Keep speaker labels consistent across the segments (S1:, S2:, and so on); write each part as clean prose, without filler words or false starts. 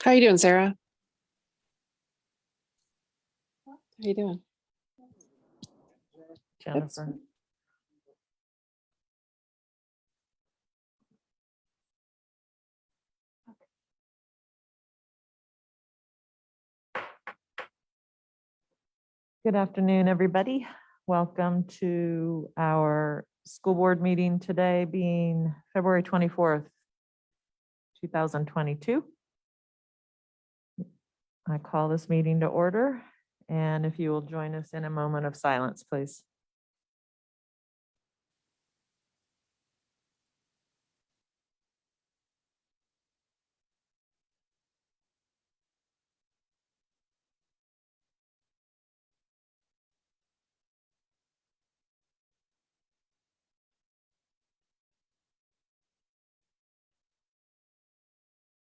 S1: How you doing, Sarah? How you doing?
S2: Jennifer. Good afternoon, everybody. Welcome to our school board meeting today being February 24th, 2022. I call this meeting to order, and if you will join us in a moment of silence, please.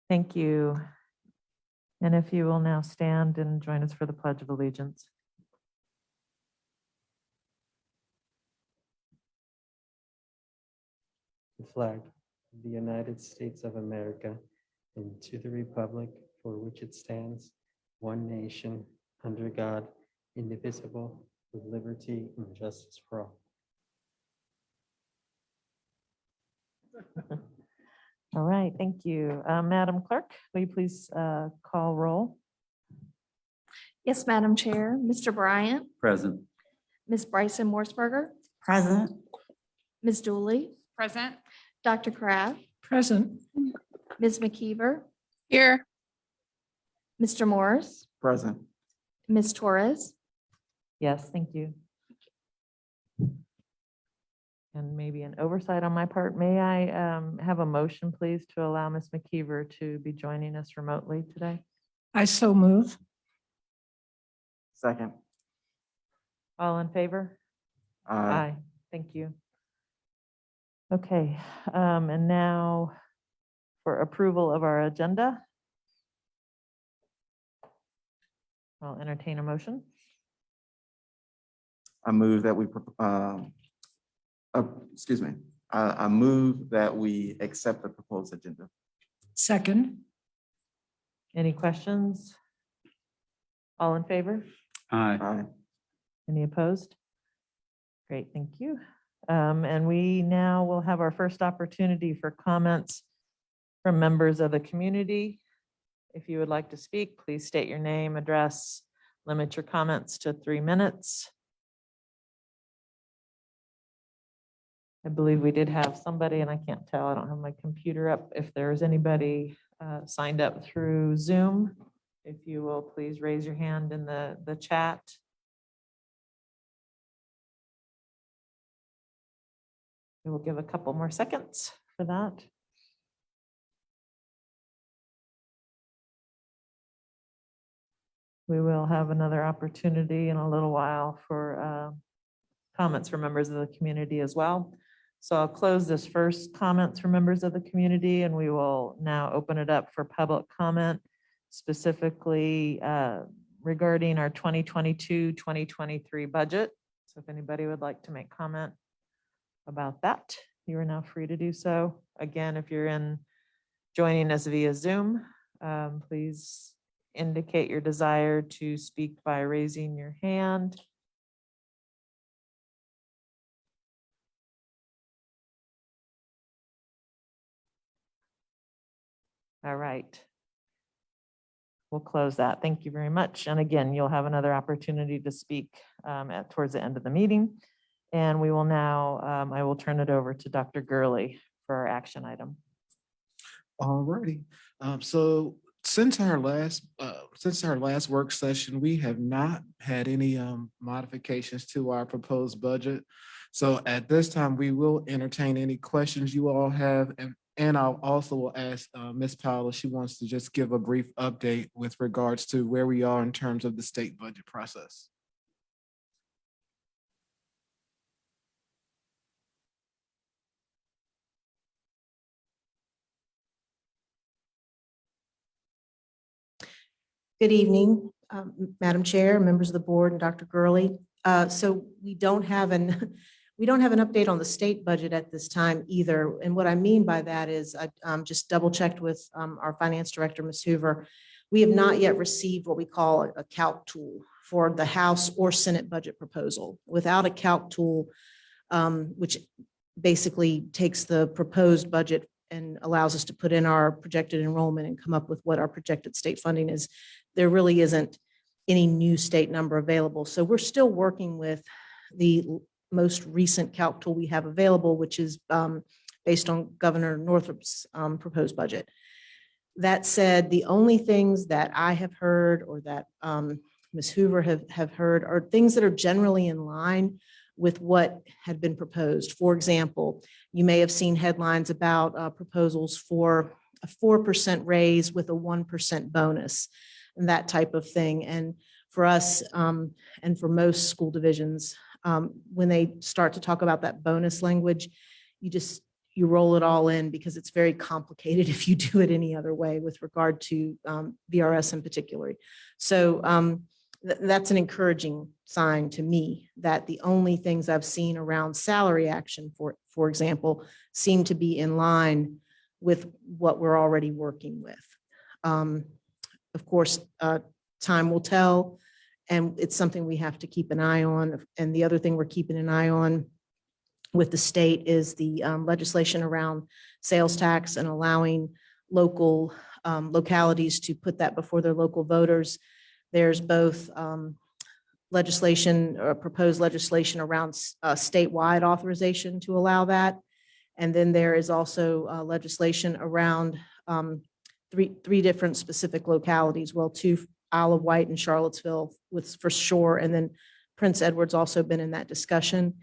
S2: Thank you. And if you will now stand and join us for the Pledge of Allegiance.
S3: The flag of the United States of America and to the republic for which it stands, one nation, under God, indivisible, with liberty and justice for all.
S2: All right, thank you. Madam Clerk, will you please call roll?
S4: Yes, Madam Chair. Mr. Bryant,
S5: Present.
S4: Ms. Bryson Morseberger,
S6: Present.
S4: Ms. Dooley,
S6: Present.
S4: Dr. Kraft,
S6: Present.
S4: Ms. McKeever,
S1: Here.
S4: Mr. Morris,
S5: Present.
S4: Ms. Torres.
S2: Yes, thank you. And maybe an oversight on my part, may I have a motion, please, to allow Ms. McKeever to be joining us remotely today?
S6: I so move.
S5: Second.
S2: All in favor? Aye. Thank you. Okay, and now for approval of our agenda. I'll entertain a motion.
S5: I move that we, excuse me, I move that we accept the proposed agenda.
S6: Second.
S2: Any questions? All in favor?
S5: Aye.
S2: Any opposed? Great, thank you. And we now will have our first opportunity for comments from members of the community. If you would like to speak, please state your name, address, limit your comments to 3 minutes. I believe we did have somebody, and I can't tell, I don't have my computer up. If there's anybody signed up through Zoom, if you will please raise your hand in the chat. We will give a couple more seconds for that. We will have another opportunity in a little while for comments from members of the community as well. So I'll close this first comments from members of the community, and we will now open it up for public comment, specifically regarding our 2022-2023 budget. So if anybody would like to make comment about that, you are now free to do so. Again, if you're joining us via Zoom, please indicate your desire to speak by raising your hand. All right. We'll close that. Thank you very much. And again, you'll have another opportunity to speak towards the end of the meeting. And we will now, I will turn it over to Dr. Gurley for our action item.
S7: All righty. So since our last work session, we have not had any modifications to our proposed budget. So at this time, we will entertain any questions you all have, and I'll also will ask Ms. Powell if she wants to just give a brief update with regards to where we are in terms of the state budget process.
S8: Good evening, Madam Chair, members of the board, and Dr. Gurley. So we don't have an update on the state budget at this time either. And what I mean by that is I just double checked with our finance director, Ms. Hoover. We have not yet received what we call a calc tool for the House or Senate budget proposal. Without a calc tool, which basically takes the proposed budget and allows us to put in our projected enrollment and come up with what our projected state funding is, there really isn't any new state number available. So we're still working with the most recent calc tool we have available, which is based on Governor Northrop's proposed budget. That said, the only things that I have heard or that Ms. Hoover have heard are things that are generally in line with what had been proposed. For example, you may have seen headlines about proposals for a 4% raise with a 1% bonus and that type of thing. And for us and for most school divisions, when they start to talk about that bonus language, you roll it all in because it's very complicated if you do it any other way with regard to VRS in particular. So that's an encouraging sign to me that the only things I've seen around salary action, for example, seem to be in line with what we're already working with. Of course, time will tell, and it's something we have to keep an eye on. And the other thing we're keeping an eye on with the state is the legislation around sales tax and allowing local localities to put that before their local voters. There's both legislation or proposed legislation around statewide authorization to allow that. And then there is also legislation around three different specific localities. Well, two, Isle of Wight and Charlottesville for sure. And then Prince Edward's also been in that discussion.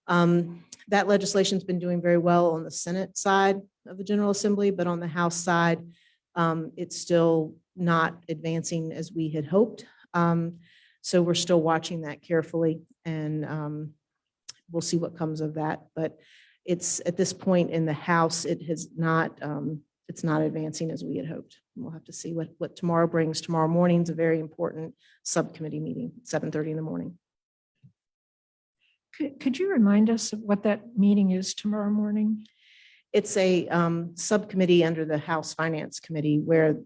S8: That legislation's been doing very well on the Senate side of the General Assembly, but on the House side, it's still not advancing as we had hoped. So we're still watching that carefully, and we'll see what comes of that. But it's at this point in the House, it's not advancing as we had hoped. We'll have to see what tomorrow brings. Tomorrow morning's a very important subcommittee meeting, 7:30 in the morning.
S6: Could you remind us of what that meeting is tomorrow morning?
S8: It's a subcommittee under the House Finance Committee where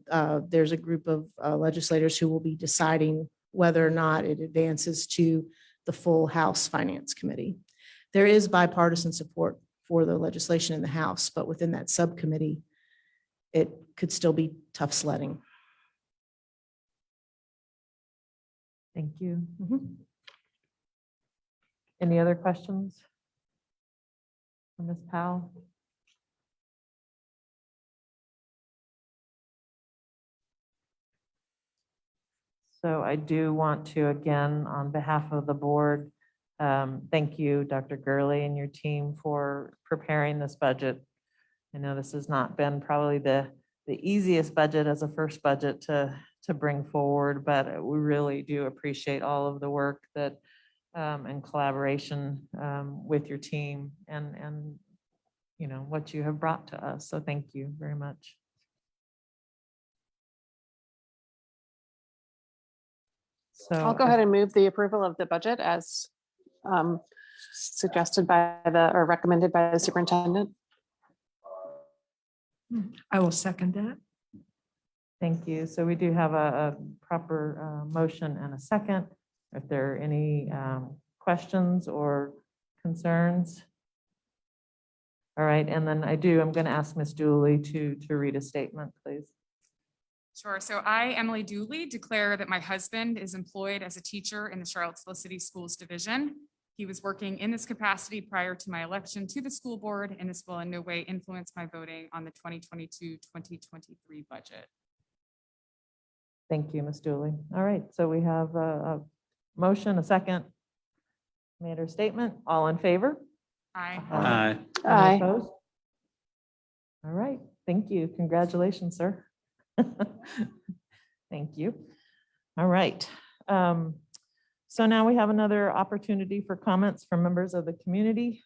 S8: there's a group of legislators who will be deciding whether or not it advances to the full House Finance Committee. There is bipartisan support for the legislation in the House, but within that subcommittee, it could still be tough sledding.
S2: Thank you.
S8: Mhm.
S2: Any other questions? For Ms. Powell? So I do want to, again, on behalf of the board, thank you, Dr. Gurley and your team for preparing this budget. I know this has not been probably the easiest budget as a first budget to bring forward, but we really do appreciate all of the work that and collaboration with your team and you know what you have brought to us. So thank you very much. So
S1: I'll go ahead and move the approval of the budget as suggested by or recommended by the superintendent.
S6: I will second that.
S2: Thank you. So we do have a proper motion and a second. If there are any questions or concerns. All right, and then I'm going to ask Ms. Dooley to read a statement, please.
S9: Sure. So I, Emily Dooley, declare that my husband is employed as a teacher in the Charlottesville City Schools Division. He was working in this capacity prior to my election to the school board, and this will in no way influence my voting on the 2022-2023 budget.
S2: Thank you, Ms. Dooley. All right, so we have a motion, a second. Made her statement. All in favor?
S9: Aye.
S3: Aye.
S2: Any
S1: Aye.
S2: opposed? All right, thank you. Congratulations, sir. Thank you. All right. So now we have another opportunity for comments from members of the community.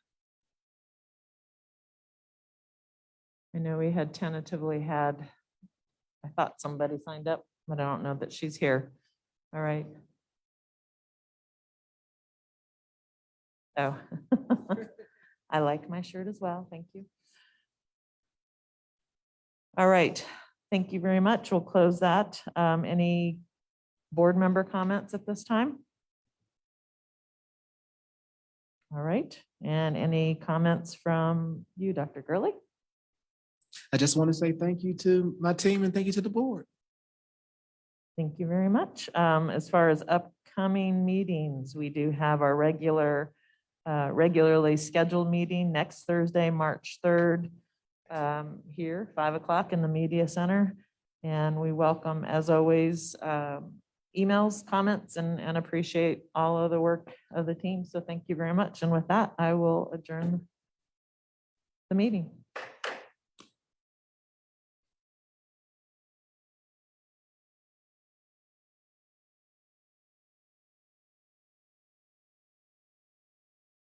S2: I know we had tentatively had, I thought somebody signed up, but I don't know that she's here. All right. Oh, I like my shirt as well. Thank you. All right. Thank you very much. We'll close that. Any board member comments at this time? All right, and any comments from you, Dr. Gurley?
S7: I just want to say thank you to my team and thank you to the board.
S2: Thank you very much. As far as upcoming meetings, we do have our regularly scheduled meeting next Thursday, March 3rd, here, 5 o'clock in the Media Center. And we welcome, as always, emails, comments, and appreciate all of the work of the team. So thank you very much. And with that, I will adjourn the meeting.